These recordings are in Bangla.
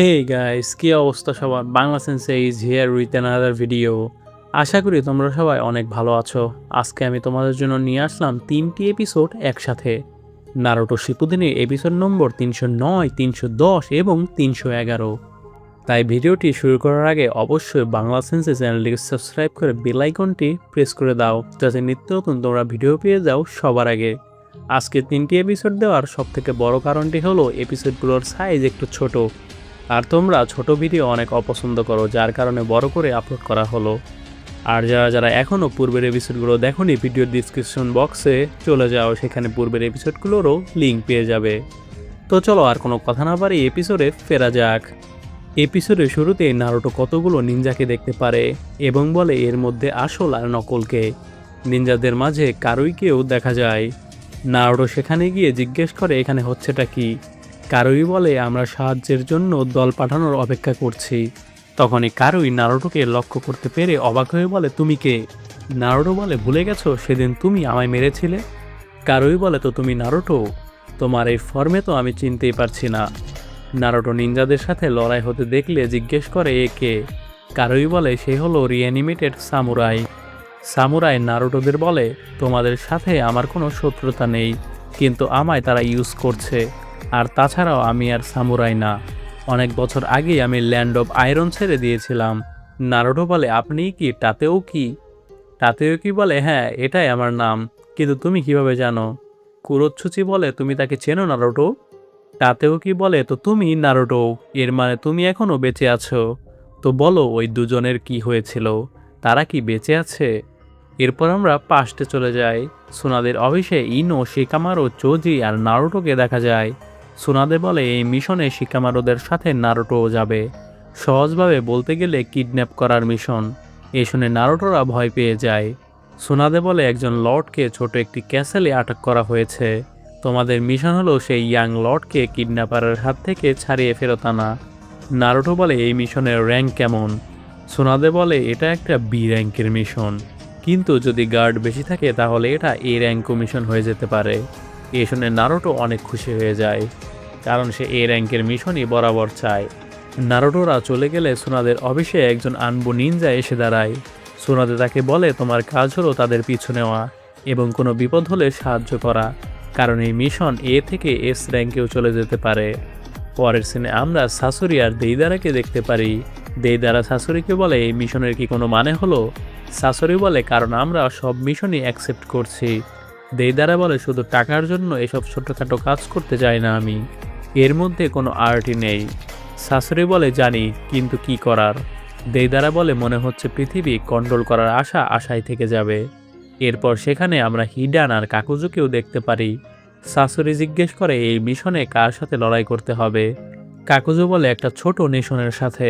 Hey guys, কি অবস্থা সবার? Bangla sensei is here with another video. আশা করি তোমরা সবাই অনেক ভালো আছো। আজকে আমি তোমাদের জন্য নিয়ে আসলাম 3টি এপিসোড একসাথে। নারুটো শিপুডিনের এপিসোড নম্বর 309, 310 এবং 311। তাই ভিডিওটি শুরু করার আগে অবশ্যই বাংলা সেন্সে চ্যানেলটিকে সাবস্ক্রাইব করে বেল আইকনটি প্রেস করে দাও, যাতে নিত্য নতুন তোমরা ভিডিও পেয়ে যাও সবার আগে। আজকে 3টি এপিসোড দেওয়ার সবথেকে বড় কারণটি হলো এপিসোডগুলোর সাইজ একটু ছোট। আর তোমরা ছোট ভিডিও অনেক অপছন্দ করো, যার কারণে বড় করে আপলোড করা হলো। আর যারা এখনও পূর্বের এপিসোডগুলো দেখোনি, ভিডিওর ডিসক্রিপশন বক্সে চলে যাও, সেখানে পূর্বের এপিসোডগুলোরও লিঙ্ক পেয়ে যাবে। তো চলো আর কোনো কথা না বাড়ি এপিসোডে ফেরা যাক। এপিসোডের শুরুতে নারুটো কতগুলো নিনজাকে দেখতে পারে এবং বলে এর মধ্যে আসল আর নকলকে। নিনজাদের মাঝে কারুইকেও দেখা যায়। নারুটো সেখানে গিয়ে জিজ্ঞেস করে এখানে হচ্ছেটা কি। কারুই বলে আমরা সাহায্যের জন্য দল পাঠানোর অপেক্ষা করছি। তখনই কারুই নারুটোকে লক্ষ্য করতে পেরে অবাক হয়ে বলে তুমি কে? নারুটো বলে ভুলে গেছো সেদিন তুমি আমায় মেরেছিলে? কারুই বলে তো তুমি নারুটো? তোমার এই ফর্মে তো আমি চিনতেই পারছি না। নারুটো নিনজাদের সাথে লড়াই হতে দেখলে জিজ্ঞেস করে এ কে? কারুই বলে সে হলো রিঅ্যানিমেটেড সামুরাই। সামুরাই নারুটোদের বলে তোমাদের সাথে আমার কোনো শত্রুতা নেই, কিন্তু আমায় তারা ইউজ করছে। আর তাছাড়াও আমি আর সামুরাই না, অনেক বছর আগেই আমি ল্যান্ড অফ আয়রন ছেড়ে দিয়েছিলাম। নারুটো বলে আপনি কি তাতেও কি? তাতেও কি বলে হ্যাঁ, এটাই আমার নাম। কিন্তু তুমি কিভাবে জানো? কুরোৎসুচি বলে তুমি তাকে চেনো নারুটো? তাতেও কি বলে তো তুমি নারুটো, এর মানে তুমি এখনো বেঁচে আছো। তো বলো ওই দুজনের কি হয়েছিল, তারা কি বেঁচে আছে? এরপর আমরা পাস্টে চলে যাই। সুনাদের অফিসে ইনো, শিকামারো, চোজি আর নারুটোকে দেখা যায়। সুনাদে বলে এই মিশনে শিকামারোদের সাথে নারুটোও যাবে। সহজভাবে বলতে গেলে কিডন্যাপ করার মিশন। এ শুনে নারুটোরা ভয় পেয়ে যায়। সুনাদে বলে একজন লর্ডকে ছোট একটি ক্যাসেলে আটক করা হয়েছে। তোমাদের মিশন হলো সেই ইয়াং লর্ডকে কিডন্যাপারের হাত থেকে ছাড়িয়ে ফেরত আনা। নারুটো বলে এই মিশনের র্যাঙ্ক কেমন? সুনাদে বলে এটা একটা বি র্যাঙ্কের মিশন, কিন্তু যদি গার্ড বেশি থাকে তাহলে এটা এ র্যাঙ্ক মিশন হয়ে যেতে পারে। এ শুনে নারুটো অনেক খুশি হয়ে যায়, কারণ সে এ র্যাঙ্কের মিশনই বরাবর চায়। নারুটোরা চলে গেলে সুনাদের অফিসে একজন আনবু নিনজা এসে দাঁড়ায়। সুনাদে তাকে বলে তোমার কাজ হলো তাদের পিছু নেওয়া এবং কোনো বিপদ হলে সাহায্য করা, কারণ এই মিশন এ থেকে এস র্যাঙ্কেও চলে যেতে পারে। পরের সিনে আমরা শাশুড়ি আর দেইদারাকে দেখতে পারি। দেইদারা শাশুড়িকে বলে এই মিশনের কি কোনো মানে হলো? শাশুড়ি বলে কারণ আমরা সব মিশনই অ্যাকসেপ্ট করছি। দেইদারা বলে শুধু টাকার জন্য এসব ছোটোখাটো কাজ করতে চাই না আমি, এর মধ্যে কোনো আর্টই নেই। শাশুড়ি বলে জানি, কিন্তু কি করার? দেইদারা বলে মনে হচ্ছে পৃথিবী কন্ট্রোল করার আশা আশায় থেকে যাবে। এরপর সেখানে আমরা হিডান আর কাকুজুকেও দেখতে পারি। শাশুড়ি জিজ্ঞেস করে এই মিশনে কার সাথে লড়াই করতে হবে। কাকুজু বলে একটা ছোট নেশনের সাথে,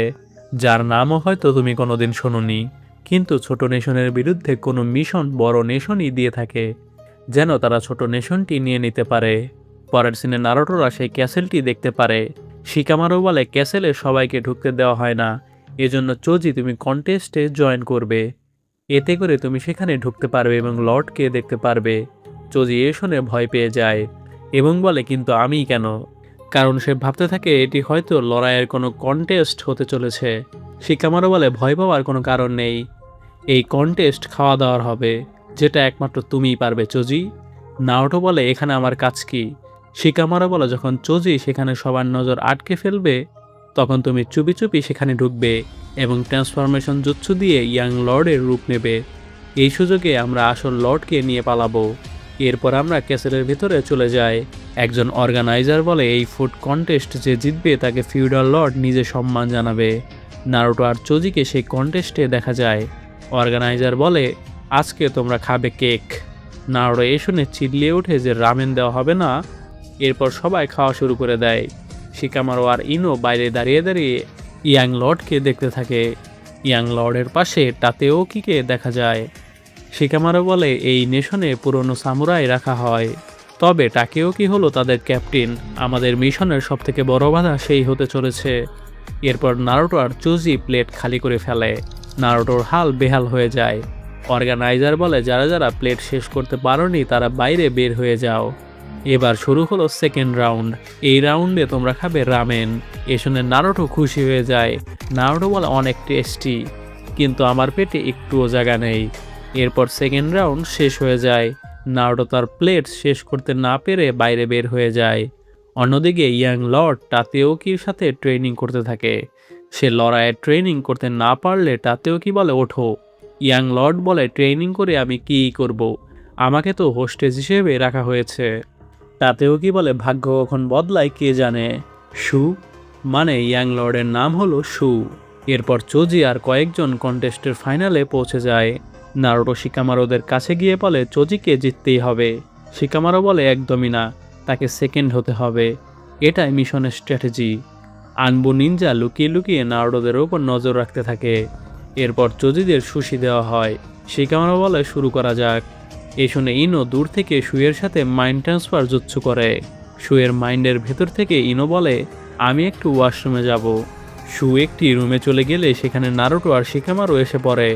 যার নামও হয়তো তুমি কোনোদিন শোনোনি। কিন্তু ছোট নেশনের বিরুদ্ধে কোনো মিশন বড় নেশনই দিয়ে থাকে, যেন তারা ছোট নেশনটি নিয়ে নিতে পারে। পরের সিনে নারুটোরা সেই ক্যাসেলটি দেখতে পারে। শিকামারও বলে ক্যাসেলে সবাইকে ঢুকতে দেওয়া হয় না, এজন্য চোজি তুমি কন্টেস্টে জয়েন করবে। এতে করে তুমি সেখানে ঢুকতে পারবে এবং লর্ডকে দেখতে পারবে। চোজি এ শুনে ভয় পেয়ে যায় এবং বলে কিন্তু আমি কেন? কারণ সে ভাবতে থাকে এটি হয়তো লড়াইয়ের কোনো কন্টেস্ট হতে চলেছে। শিকামারও বলে ভয় পাওয়ার কোনো কারণ নেই, এই কন্টেস্ট খাওয়া দাওয়ার হবে, যেটা একমাত্র তুমিই পারবে চোজি। নারুটো বলে এখানে আমার কাজ কি? শিকামারও বলে যখন চোজি সেখানে সবার নজর আটকে ফেলবে, তখন তুমি চুপি চুপি সেখানে ঢুকবে এবং ট্রান্সফরমেশন জুৎসু দিয়ে ইয়াং লর্ডের রূপ নেবে। এই সুযোগে আমরা আসল লর্ডকে নিয়ে পালাবো। এরপর আমরা ক্যাসেলের ভিতরে চলে যাই। একজন অর্গানাইজার বলে এই ফুড কন্টেস্ট যে জিতবে তাকে ফিউডাল লর্ড নিজে সম্মান জানাবে। নারুটো আর চোজিকে সেই কন্টেস্টে দেখা যায়। অর্গানাইজার বলে আজকে তোমরা খাবে কেক। নারুটো এ শুনে চিল্লিয়ে ওঠে যে রামেন দেওয়া হবে না। এরপর সবাই খাওয়া শুরু করে দেয়। শিকামারো আর ইনো বাইরে দাঁড়িয়ে দাঁড়িয়ে ইয়াং লর্ডকে দেখতে থাকে। ইয়াং লর্ডের পাশে টাতেওকিকে দেখা যায়। শিকামারো বলে এই নেশনে পুরনো সামুরাই রাখা হয়, তবে টাকেওকি হলো তাদের ক্যাপ্টেন। আমাদের মিশনের সবথেকে বড় বাধা সেই হতে চলেছে। এরপর নারুটো আর চোজি প্লেট খালি করে ফেলে। নারুটোর হাল বেহাল হয়ে যায়। অর্গানাইজার বলে যারা যারা প্লেট শেষ করতে পারোনি তারা বাইরে বের হয়ে যাও। এবার শুরু হলো সেকেন্ড রাউন্ড। এই রাউন্ডে তোমরা খাবে রামেন। এ শুনে নারুটো খুশি হয়ে যায়। নারুটো বলে অনেক টেস্টি, কিন্তু আমার পেটে একটুও জায়গা নেই। এরপর সেকেন্ড রাউন্ড শেষ হয়ে যায়। নারুটো তার প্লেট শেষ করতে না পেরে বাইরে বের হয়ে যায়। অন্যদিকে ইয়াং লর্ড টাতেওকির সাথে ট্রেনিং করতে থাকে। সে লড়াইয়ে ট্রেনিং করতে না পারলে টাতেওকি বলে ওঠো। ইয়াং লর্ড বলে ট্রেনিং করে আমি কী করব, আমাকে তো হোস্টেজ হিসেবে রাখা হয়েছে। টাতেওকি বলে ভাগ্য কখন বদলায় কে জানে। শু মানে ইয়াং লর্ডের নাম হলো শু। এরপর চোজি আর কয়েকজন কন্টেস্টের ফাইনালে পৌঁছে যায়। নারুটো শিকামারোদের কাছে গিয়ে বলে চোজিকে জিততেই হবে। শিকামারো বলে একদমই না, তাকে সেকেন্ড হতে হবে, এটাই মিশনের স্ট্র্যাটেজি। আনবু নিনজা লুকিয়ে লুকিয়ে নারুটোদের ওপর নজর রাখতে থাকে। এরপর চোজিদের সুশি দেওয়া হয়। শিকামারো বলে শুরু করা যাক। এই শুনে ইনো দূর থেকে শুয়ের সাথে মাইন্ড ট্রান্সফার জুৎসু করে। শুয়ের মাইন্ডের ভেতর থেকে ইনো বলে আমি একটু ওয়াশরুমে যাব। শু একটি রুমে চলে গেলে সেখানে নারুটো আর শিকামারো এসে পড়ে।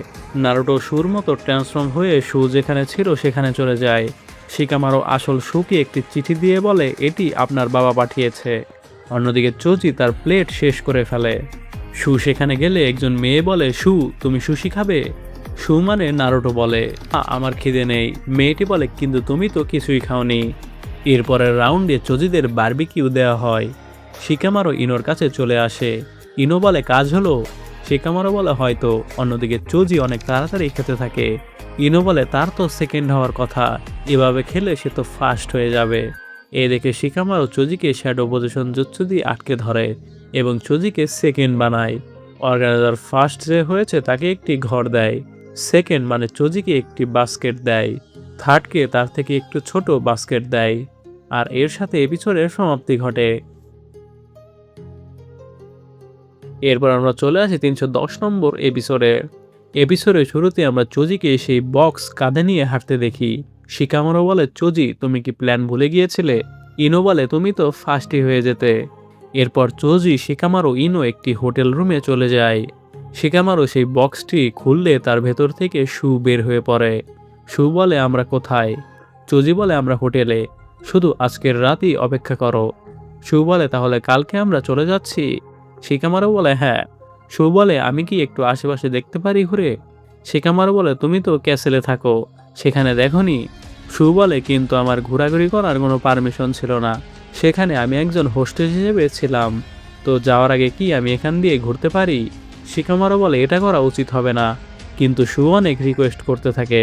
নারুটো শুর মতো ট্রান্সফর্ম হয়ে শু যেখানে ছিল সেখানে চলে যায়। শিকামারো আসল শুকে একটি চিঠি দিয়ে বলে এটি আপনার বাবা পাঠিয়েছে। অন্যদিকে চোজি তার প্লেট শেষ করে ফেলে। শু সেখানে গেলে একজন মেয়ে বলে শু তুমি সুশি খাবে? শু মানে নারুটো বলে আমার খিদে নেই। মেয়েটি বলে কিন্তু তুমি তো কিছুই খাওনি। এরপরের রাউন্ডে চোজিদের বারবিকিউ দেওয়া হয়। শিকামারো ইনোর কাছে চলে আসে। ইনো বলে কাজ হলো? শিকামারো বলে হয়তো। অন্যদিকে চোজি অনেক তাড়াতাড়ি খেতে থাকে। ইনো বলে তার তো সেকেন্ড হওয়ার কথা, এভাবে খেলে সে তো ফার্স্ট হয়ে যাবে। এ দেখে শিকামারো চোজিকে শ্যাডো পজিশন জুৎসু দিয়ে আটকে ধরে এবং চোজিকে সেকেন্ড বানায়। অর্গানাইজার ফার্স্ট যে হয়েছে তাকে একটি ঘর দেয়। সেকেন্ড মানে চোজিকে একটি বাস্কেট দেয়। থার্ডকে তার থেকে একটু ছোট বাস্কেট দেয়। আর এর সাথে এপিসোডের সমাপ্তি ঘটে। এরপর আমরা চলে আসি 310 নম্বর এপিসোডে। এপিসোডের শুরুতে আমরা চোজিকে সেই বক্স কাঁধে নিয়ে হাঁটতে দেখি। শিকামারো বলে চোজি তুমি কি প্ল্যান ভুলে গিয়েছিলে? ইনো বলে তুমি তো ফার্স্টই হয়ে যেতে। এরপর চোজি শিকামারো ইনো একটি হোটেল রুমে চলে যায়। শিকামারো সেই বক্সটি খুললে তার ভেতর থেকে শু বের হয়ে পড়ে। শু বলে আমরা কোথায়? চোজি বলে আমরা হোটেলে, শুধু আজকের রাতই অপেক্ষা করো। শু বলে তাহলে কালকে আমরা চলে যাচ্ছি? শিকামারো বলে হ্যাঁ। শু বলে আমি কি একটু আশেপাশে দেখতে পারি ঘুরে? শিকামারো বলে তুমি তো ক্যাসেলে থাকো, সেখানে দেখোনি? শু বলে কিন্তু আমার ঘোরাঘুরি করার কোনো পারমিশন ছিল না, সেখানে আমি একজন হোস্টেস হিসেবে ছিলাম, তো যাওয়ার আগে কি আমি এখান দিয়ে ঘুরতে পারি? শিকামারো বলে এটা করা উচিত হবে না, কিন্তু শু অনেক রিকোয়েস্ট করতে থাকে।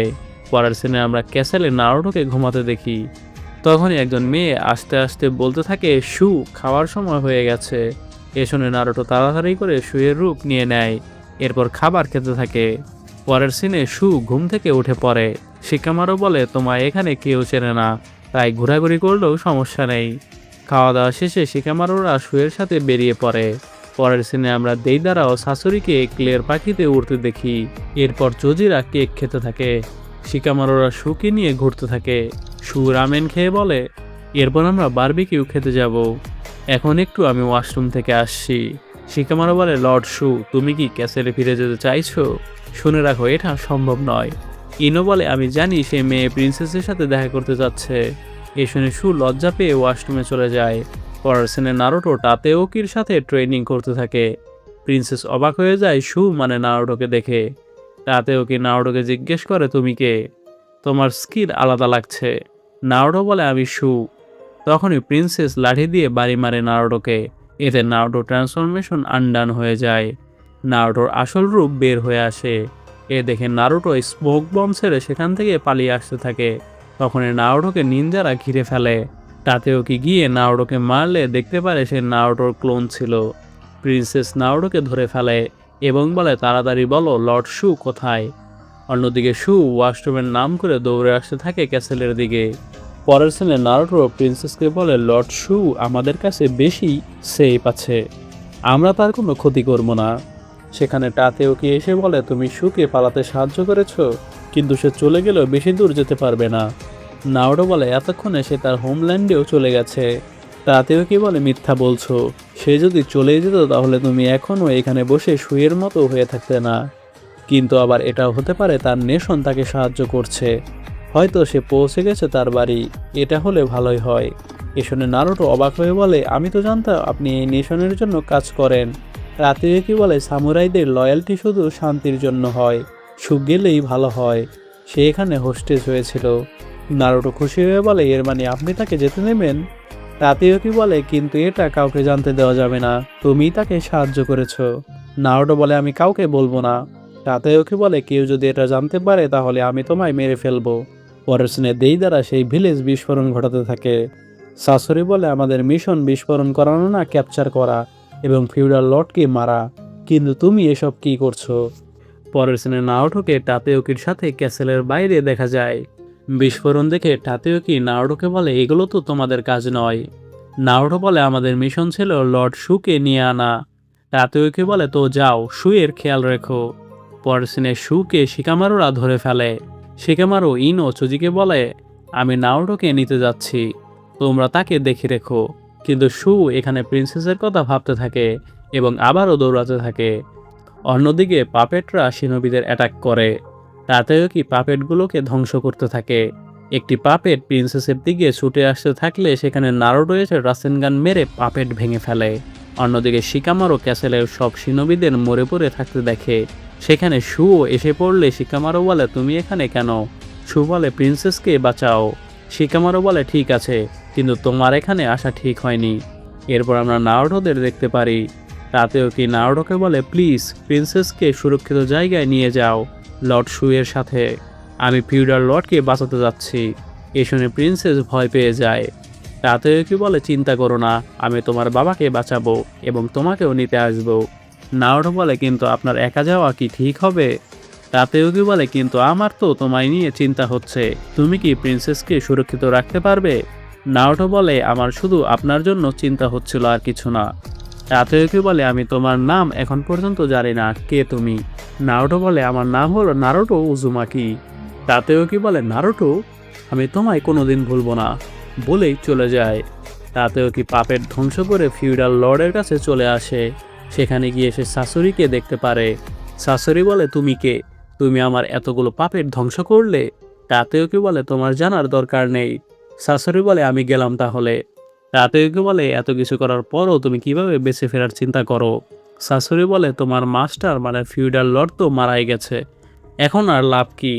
পরের সিনে আমরা ক্যাসেলে নারুটোকে ঘুমাতে দেখি। তখনই একজন মেয়ে আস্তে আস্তে বলতে থাকে শু খাওয়ার সময় হয়ে গেছে। এ শুনে নারুটো তাড়াতাড়ি করে শুয়ের রূপ নিয়ে নেয়। এরপর খাবার খেতে থাকে। পরের সিনে শু ঘুম থেকে উঠে পড়ে। শিকামারো বলে তোমায় এখানে কেউ চেনে না, তাই ঘোরাঘুরি করলেও সমস্যা নেই। খাওয়া দাওয়া শেষে শিকামারোরা শুয়ের সাথে বেরিয়ে পড়ে। পরের সিনে আমরা দেইদারা ও শাশুড়িকে ক্লের পাখিতে উড়তে দেখি। এরপর চোজিরা কেক খেতে থাকে। শিকামারোরা শুকে নিয়ে ঘুরতে থাকে। শু রামেন খেয়ে বলে এরপর আমরা বারবিকিউ খেতে যাব, এখন একটু আমি ওয়াশরুম থেকে আসছি। শিকামারো বলে লর্ড শু তুমি কি ক্যাসেলে ফিরে যেতে চাইছো? শুনে রাখো এটা সম্ভব নয়। ইনো বলে আমি জানি সে মেয়ে প্রিন্সেসের সাথে দেখা করতে যাচ্ছে। এ শুনে শু লজ্জা পেয়ে ওয়াশরুমে চলে যায়। পরের সিনে নারুটো টাতেওকির সাথে ট্রেনিং করতে থাকে। প্রিন্সেস অবাক হয়ে যায় শু মানে নারুটোকে দেখে। টাতেওকি নারুটোকে জিজ্ঞেস করে তুমি কে? তোমার স্কিল আলাদা লাগছে। নারুটো বলে আমি শু। তখনই প্রিন্সেস লাঠি দিয়ে বাড়ি মারে নারুটোকে। এতে নারুটো ট্রান্সফরমেশন আনডান হয়ে যায়। নারুটোর আসল রূপ বের হয়ে আসে। এ দেখে নারুটো স্মোক বম্ব ছেড়ে সেখান থেকে পালিয়ে আসতে থাকে। তখনই নারুটোকে নিনজারা ঘিরে ফেলে। টাতেওকি গিয়ে নারুটোকে মারলে দেখতে পারে সে নারুটোর ক্লোন ছিল। প্রিন্সেস নারুটোকে ধরে ফেলে এবং বলে তাড়াতাড়ি বলো লর্ড শু কোথায়? অন্যদিকে শু ওয়াশরুমের নাম করে দৌড়ে আসতে থাকে ক্যাসেলের দিকে। পরের সিনে নারুটো প্রিন্সেসকে বলে লর্ড শু আমাদের কাছে বেশি সেফ আছে, আমরা তার কোনো ক্ষতি করব না। সেখানে টাতেওকি এসে বলে তুমি শুকে পালাতে সাহায্য করেছো, কিন্তু সে চলে গেলেও বেশি দূর যেতে পারবে না। নারুটো বলে এতক্ষণে সে তার হোমল্যান্ডেও চলে গেছে। টাতেওকি বলে মিথ্যা বলছো, সে যদি চলে যেত তাহলে তুমি এখনও এখানে বসে শুয়ের মতো হয়ে থাকতে না, কিন্তু আবার এটাও হতে পারে তার নেশন তাকে সাহায্য করছে। হয়তো সে পৌঁছে গেছে তার বাড়ি, এটা হলে ভালোই হয়। এ শুনে নারুটো অবাক হয়ে বলে, আমি তো জানতাম আপনি এই নেশনের জন্য কাজ করেন। রাতিওয়াকি বলে, সামুরাইদের লয়্যালটি শুধু শান্তির জন্য হয়, সুখ গেলেই ভালো হয়। সে এখানে হোস্টেস হয়েছিল। নারুটো খুশি হয়ে বলে, এর মানে আপনি তাকে যেতে নেবেন? রাতিওয়াকি বলে, কিন্তু এটা কাউকে জানতে দেওয়া যাবে না, তুমিই তাকে সাহায্য করেছো। নারুটো বলে, আমি কাউকে বলবো না। তাতেওকে বলে, কেউ যদি এটা জানতে পারে তাহলে আমি তোমায় মেরে ফেলবো। পরের সিনে দেইদারা সেই ভিলেজ বিস্ফোরণ ঘটাতে থাকে। সাসরি বলে, আমাদের মিশন বিস্ফোরণ করানো না, ক্যাপচার করা এবং ফিউডাল লর্ডকে মারা, কিন্তু তুমি এসব কি করছো? পরের সিনে নারুটোকে টাতেওকির সাথে ক্যাসেলের বাইরে দেখা যায়। বিস্ফোরণ দেখে টাতেওকি নারুটোকে বলে, এগুলো তো তোমাদের কাজ নয়। নারুটো বলে, আমাদের মিশন ছিল লর্ড শুকে নিয়ে আনা। টাতেওকি বলে, তো যাও, শুয়ের খেয়াল রেখো। পরের সিনে শুকে শিকামারুরা ধরে ফেলে। শিকামারু ইনো চুজিকে বলে, আমি নারুটোকে নিতে যাচ্ছি, তোমরা তাকে দেখে রেখো। কিন্তু শু এখানে প্রিন্সেসের কথা ভাবতে থাকে এবং আবারও দৌড়াতে থাকে। অন্যদিকে পাপেটরা শিনোবিদের অ্যাটাক করে। তাতেও কি পাপেটগুলোকে ধ্বংস করতে থাকে। একটি পাপেট প্রিন্সেসের দিকে ছুটে আসতে থাকলে সেখানে নারুটো এসে রাসেনগান মেরে পাপেট ভেঙে ফেলে। অন্যদিকে শিকামারু ক্যাসেলের সব শিনোবিদের মরে পড়ে থাকতে দেখে। সেখানে শুও এসে পড়লে শিকামারু বলে, তুমি এখানে কেন? শু বলে, প্রিন্সেসকে বাঁচাও। শিকামারু বলে, ঠিক আছে, কিন্তু তোমার এখানে আসা ঠিক হয়নি। এরপর আমরা নারুটোদের দেখতে পারি। তাতেও কি নারুটোকে বলে, প্লিজ প্রিন্সেসকে সুরক্ষিত জায়গায় নিয়ে যাও লর্ড শুয়ের সাথে, আমি ফিউডাল লর্ডকে বাঁচাতে যাচ্ছি। এ শুনে প্রিন্সেস ভয় পেয়ে যায়। তাতেও কি বলে, চিন্তা করো না, আমি তোমার বাবাকে বাঁচাবো এবং তোমাকেও নিতে আসবো। নারুটো বলে, কিন্তু আপনার একা যাওয়া কি ঠিক হবে? তাতেও কি বলে, কিন্তু আমার তো তোমায় নিয়ে চিন্তা হচ্ছে, তুমি কি প্রিন্সেসকে সুরক্ষিত রাখতে পারবে? নারুটো বলে, আমার শুধু আপনার জন্য চিন্তা হচ্ছিল, আর কিছু না। তাতেওকি বলে, আমি তোমার নাম এখন পর্যন্ত জানি না, কে তুমি? নারুটো বলে, আমার নাম হলো নারুটো উজুমাকি। তাতেওকি বলে, নারুটো, আমি তোমায় কোনোদিন ভুলবো না, বলেই চলে যায়। তাতেওকি পাপেট ধ্বংস করে ফিউডাল লর্ডের কাছে চলে আসে। সেখানে গিয়ে সে শাশুড়িকে দেখতে পারে। শাশুড়ি বলে, তুমি কে? তুমি আমার এতগুলো পাপেট ধ্বংস করলে? তাতেওকি বলে, তোমার জানার দরকার নেই। শাশুড়ি বলে, আমি গেলাম তাহলে। তাতেওকি বলে, এত কিছু করার পরও তুমি কিভাবে বেঁচে ফেরার চিন্তা করো? শাশুড়ি বলে, তোমার মাস্টার মানে ফিউডাল লর্ড তো মারাই গেছে, এখন আর লাভ কি?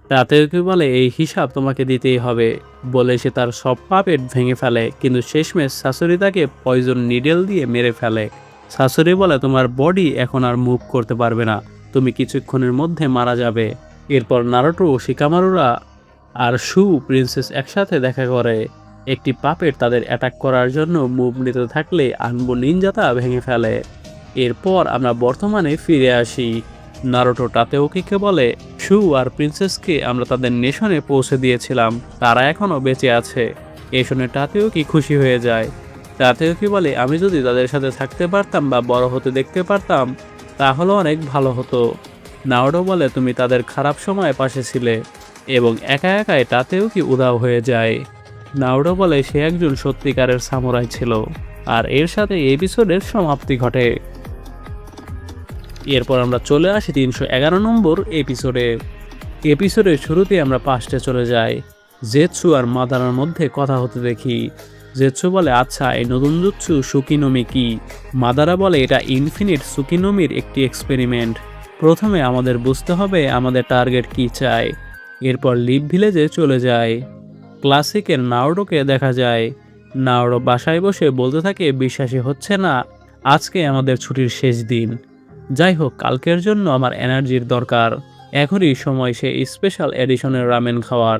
তাতেওকি বলে, এই হিসাব তোমাকে দিতেই হবে, বলে সে তার সব পাপেট ভেঙে ফেলে। কিন্তু শেষমেশ শাশুড়ি তাকে পয়জন নিডেল দিয়ে মেরে ফেলে। শাশুড়ি বলে, তোমার বডি এখন আর মুভ করতে পারবে না, তুমি কিছুক্ষণের মধ্যে মারা যাবে। এরপর নারুটো, শিকামারুরা আর শু প্রিন্সেস একসাথে দেখা করে। একটি পাপেট তাদের অ্যাটাক করার জন্য মুভ নিতে থাকলে আনবো নিনজা তা ভেঙে ফেলে। এরপর আমরা বর্তমানে ফিরে আসি। নারুটো টাতেওকিকে বলে, শু আর প্রিন্সেসকে আমরা তাদের নেশনে পৌঁছে দিয়েছিলাম, তারা এখনও বেঁচে আছে। এ শুনে টাতেওকি খুশি হয়ে যায়। টাতেওকি বলে, আমি যদি তাদের সাথে থাকতে পারতাম বা বড় হতে দেখতে পারতাম তাহলে অনেক ভালো হতো। নারুটো বলে, তুমি তাদের খারাপ সময়ে পাশে ছিলে এবং একা একাই টাতেওকি উধাও হয়ে যায়। নারুটো বলে, সে একজন সত্যিকারের সামুরাই ছিল। আর এর সাথে এপিসোডের সমাপ্তি ঘটে। এরপর আমরা চলে আসি 311 নম্বর এপিসোডে। এপিসোডের শুরুতে আমরা পাস্টে চলে যাই। জেৎসু আর মাদারার মধ্যে কথা হতে দেখি। জেৎসু বলে, আচ্ছা এই নতুন জুৎসু সুকিনোমি কি? মাদারা বলে, এটা ইনফিনিট সুকিনোমির একটি এক্সপেরিমেন্ট। প্রথমে আমাদের বুঝতে হবে আমাদের টার্গেট কি চাই। এরপর লিভ ভিলেজে চলে যায়। ক্লাসিকের নারুটোকে দেখা যায়। নারুটো বাসায় বসে বলতে থাকে, বিশ্বাসই হচ্ছে না, আজকে আমাদের ছুটির শেষ দিন। যাই হোক, কালকের জন্য আমার এনার্জির দরকার, এখনই সময় সে স্পেশাল এডিশনের রামেন খাওয়ার।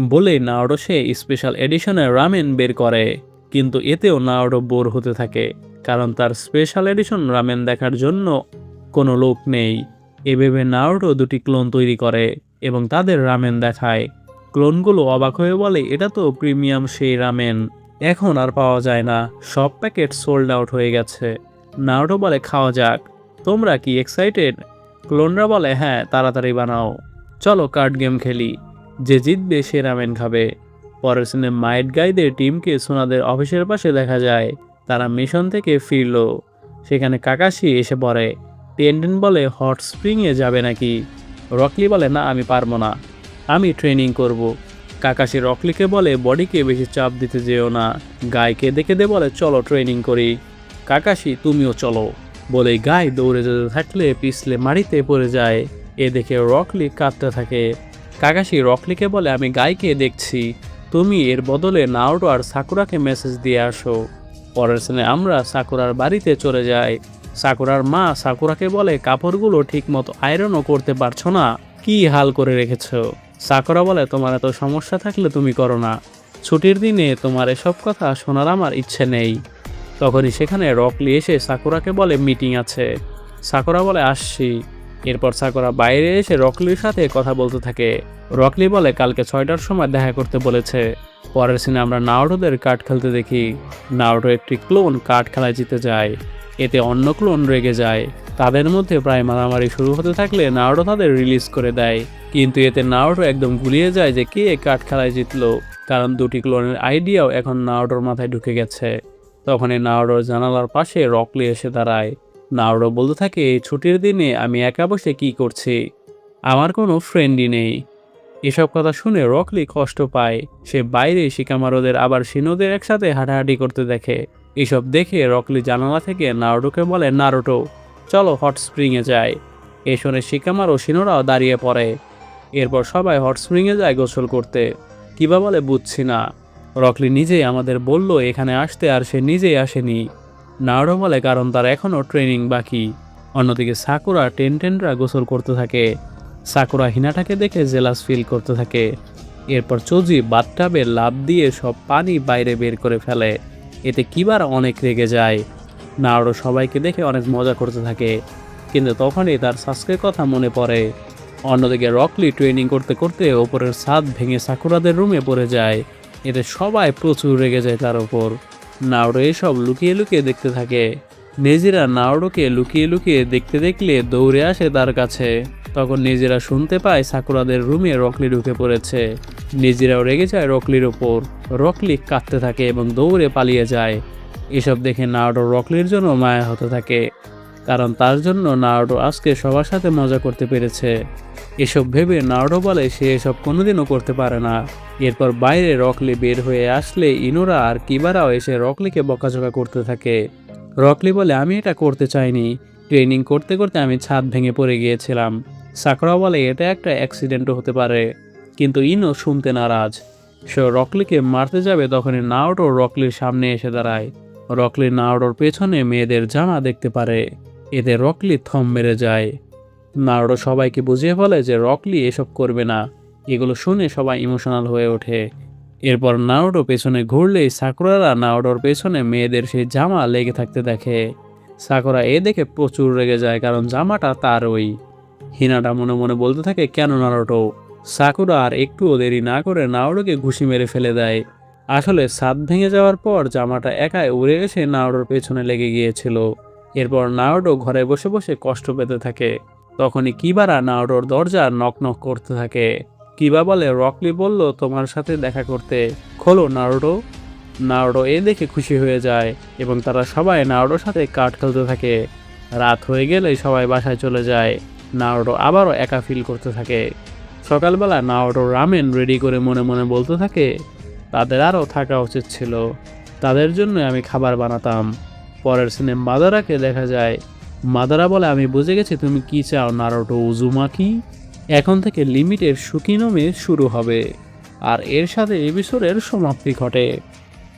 বলে নারুটো সে স্পেশাল এডিশনের রামেন বের করে। কিন্তু এতেও নারুটো বোর হতে থাকে, কারণ তার স্পেশাল এডিশন রামেন দেখার জন্য কোনো লোক নেই। এভাবে নারুটো দুটি ক্লোন তৈরি করে এবং তাদের রামেন দেখায়। ক্লোনগুলো অবাক হয়ে বলে, এটা তো প্রিমিয়াম সেই রামেন, এখন আর পাওয়া যায় না, সব প্যাকেট সোল্ড আউট হয়ে গেছে। নারুটো বলে, খাওয়া যাক, তোমরা কি এক্সাইটেড? ক্লোনরা বলে, হ্যাঁ, তাড়াতাড়ি বানাও, চলো কার্ড গেম খেলি, যে জিতবে সে রামেন খাবে। পরের সিনে মাইট গাইদের টিমকে সোনাদের অফিসের পাশে দেখা যায়। তারা মিশন থেকে ফিরল। সেখানে কাকাশি এসে পড়ে। টেনটেন বলে, হট স্প্রিংয়ে যাবে নাকি? রকলি বলে, না, আমি পারবো না, আমি ট্রেনিং করব। কাকাশি রকলিকে বলে বডিকে বেশি চাপ দিতে যেও না, গাইকে দেখে বলে চলো ট্রেনিং করি। কাকাশি তুমিও চলো বলে গাই দৌড়ে যেতে থাকলে পিছলে মাটিতে পড়ে যায়। এ দেখে রকলি কাঁদতে থাকে। কাকাশি রকলিকে বলে আমি গাইকে দেখছি, তুমি এর বদলে নারুটো আর সাকুরাকে মেসেজ দিয়ে আসো। পরের দিনে আমরা সাকুরার বাড়িতে চলে যাই। সাকুরার মা সাকুরাকে বলে কাপড়গুলো ঠিকমতো আয়রনও করতে পারছো না, কি হাল করে রেখেছো। সাকুরা বলে তোমার এত সমস্যা থাকলে তুমি করো না, ছুটির দিনে তোমার এসব কথা শোনার আমার ইচ্ছে নেই। তখনই সেখানে রকলি এসে সাকুরাকে বলে মিটিং আছে। সাকুরা বলে আসছি। এরপর সাকুরা বাইরে এসে রকলির সাথে কথা বলতে থাকে। রকলি বলে কালকে 6টার সময় দেখা করতে বলেছে। পরের সিনে আমরা নারুটোদের কার্ড খেলতে দেখি। নারুটো একটি ক্লোন কার্ড খেলায় জিতে যায়। এতে অন্য ক্লোন রেগে যায়। তাদের মধ্যে প্রায় মারামারি শুরু হতে থাকলে নারুটো তাদের রিলিজ করে দেয়। কিন্তু এতে নারুটো একদম গুলিয়ে যায় যে কে কার্ড খেলায় জিতলো, কারণ দুটি ক্লোনের আইডিয়াও এখন নারুটোর মাথায় ঢুকে গেছে। তখনই নারুটোর জানালার পাশে রকলি এসে দাঁড়ায়। নারুটো বলতে থাকে এই ছুটির দিনে আমি একা বসে কি করছি, আমার কোনো ফ্রেন্ডই নেই। এসব কথা শুনে রকলি কষ্ট পায়। সে বাইরে শিকামারুদের আবার শিনোদের একসাথে হাঁটাহাঁটি করতে দেখে। এসব দেখে রকলি জানালা থেকে নারুটোকে বলে নারুটো চলো হট স্প্রিংয়ে যাই। এ শুনে শিকামারু শিনোরাও দাঁড়িয়ে পড়ে। এরপর সবাই হট স্প্রিংয়ে যায় গোসল করতে। কিবা বলে বুঝছি না, রকলি নিজেই আমাদের বলল এখানে আসতে আর সে নিজেই আসেনি। নারুটো বলে কারণ তার এখনও ট্রেনিং বাকি। অন্যদিকে সাকুরা টেনটেনরা গোসল করতে থাকে। সাকুরা হিনাটাকে দেখে জেলাস ফিল করতে থাকে। এরপর চোজি বাথটাবে লাফ দিয়ে সব পানি বাইরে বের করে ফেলে। এতে কিবার অনেক রেগে যায়। নারুটো সবাইকে দেখে অনেক মজা করতে থাকে, কিন্তু তখনই তার সাসকের কথা মনে পড়ে। অন্যদিকে রকলি ট্রেনিং করতে করতে ওপরের ছাদ ভেঙে সাকুরাদের রুমে পড়ে যায়। এতে সবাই প্রচুর রেগে যায় তার ওপর। নারুটো এসব লুকিয়ে লুকিয়ে দেখতে থাকে। নেজিরা নারুটোকে লুকিয়ে লুকিয়ে দেখতে দেখলে দৌড়ে আসে তার কাছে। তখন নেজিরা শুনতে পায় সাকুরাদের রুমে রকলি ঢুকে পড়েছে। নেজিরাও রেগে যায় রকলির ওপর। রকলি কাঁদতে থাকে এবং দৌড়ে পালিয়ে যায়। এসব দেখে নারুটো রকলির জন্য মায়া হতে থাকে, কারণ তার জন্য নারুটো আজকে সবার সাথে মজা করতে পেরেছে। এসব ভেবে নারুটো বলে সে এসব কোনোদিনও করতে পারে না। এরপর বাইরে রকলি বের হয়ে আসলে ইনোরা আর কিবারাও এসে রকলিকে বকাঝকা করতে থাকে। রকলি বলে আমি এটা করতে চাইনি, ট্রেনিং করতে করতে আমি ছাদ ভেঙে পড়ে গিয়েছিলাম। সাকুরা বলে এটা একটা অ্যাক্সিডেন্টও হতে পারে, কিন্তু ইনো শুনতে নারাজ। সে রকলিকে মারতে যাবে তখনই নারুটো রকলির সামনে এসে দাঁড়ায়। রকলি নারুটোর পেছনে মেয়েদের জামা দেখতে পারে। এতে রকলি থম মেরে যায়। নারুটো সবাইকে বুঝিয়ে বলে যে রকলি এসব করবে না। এগুলো শুনে সবাই ইমোশনাল হয়ে ওঠে। এরপর নারুটো পেছনে ঘুরলেই সাকুরারা নারুটোর পেছনে মেয়েদের সেই জামা লেগে থাকতে দেখে। সাকুরা এ দেখে প্রচুর রেগে যায়, কারণ জামাটা তারই। হিনাটা মনে মনে বলতে থাকে কেন নারুটো। সাকুরা আর একটুও দেরি না করে নারুটোকে ঘুষি মেরে ফেলে দেয়। আসলে ছাদ ভেঙে যাওয়ার পর জামাটা একাই উড়ে এসে নারুটোর পেছনে লেগে গিয়েছিল। এরপর নারুটো ঘরে বসে বসে কষ্ট পেতে থাকে। তখনই কিবারা নারুটোর দরজা নক নক করতে থাকে। কিবা বলে রকলি বলল তোমার সাথে দেখা করতে, খোলো নারুটো। নারুটো এ দেখে খুশি হয়ে যায় এবং তারা সবাই নারুটোর সাথে কার্ড খেলতে থাকে। রাত হয়ে গেলেই সবাই বাসায় চলে যায়। নারুটো আবারও একা ফিল করতে থাকে। সকালবেলা নারুটো রামেন রেডি করে মনে মনে বলতে থাকে তাদের আরও থাকা উচিত ছিল, তাদের জন্য আমি খাবার বানাতাম। পরের সিনে মাদারাকে দেখা যায়। মাদারা বলে আমি বুঝে গেছি তুমি কি চাও নারুটো উজুমাকি। এখন থেকে লিমিটের সুকিনোমে শুরু হবে, আর এর সাথে এপিসোডের সমাপ্তি ঘটে।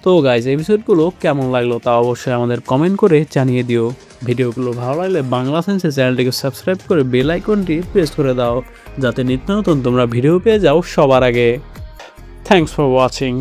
তো গাইজ এপিসোডগুলো কেমন লাগলো তা অবশ্যই আমাদের কমেন্ট করে জানিয়ে দিও। ভিডিওগুলো ভালো লাগলে বাংলা সেন্সে চ্যানেলটিকে সাবস্ক্রাইব করে বেল আইকনটি প্রেস করে দাও, যাতে নিত্য নতুন তোমরা ভিডিও পেয়ে যাও সবার আগে। Thanks for watching.